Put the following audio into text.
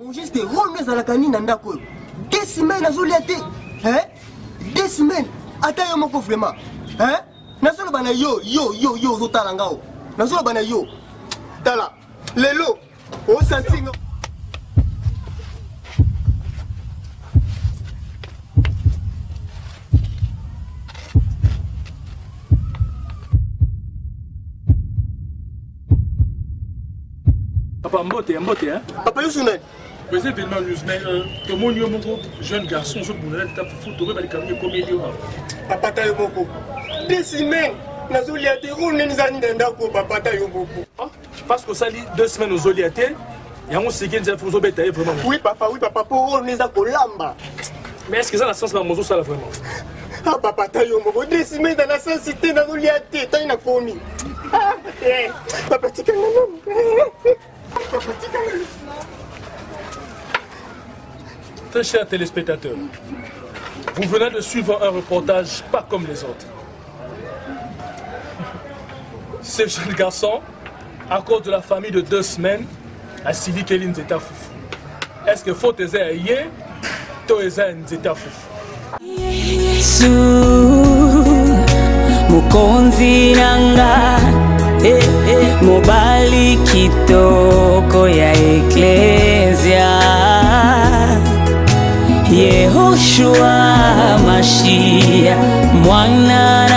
Mon juste remis à la canine en d'accord. 2 semaines à Zoliaté. Hein? 2 semaines. Attends, mon coffre, vraiment. Hein? Nasolo bana yo, zotalangao. Nasolo bana yo. Tala. Lelo. O santingo. Papa, mbote, hein? Papa, yo sounen. Mais c'est événement news, mais tout le monde, mon jeune garçon, je vous l'ai dit, tu vas aller comme il Papa, t'as eu beaucoup. 2 semaines. Nazoliaté, où n'est-ce pas papa, t'as eu beaucoup. Parce que ça dit 2 semaines aux Zoliaté, et on sait qu'il y a des choses vraiment. Oui, papa, pour n'est-ce pas lamba. Mais est-ce que ça a sens dans mon ça vraiment? Ah, papa, t'as eu beaucoup. 2 semaines dans la cité, Nazoliaté, t'as une commis. Papa, tu connais. Papa, tu connais. Très chers téléspectateurs, vous venez de suivre un reportage pas comme les autres. Ce jeune garçon, à cause de la famille de 2 semaines, a suivi Kelly Nzeta Foufou. Est-ce que faut te dire, Toeza Nzeta Foufou? Mukonzi nanga mobali kitoko ya eklesia Yehoshua Mashia mwana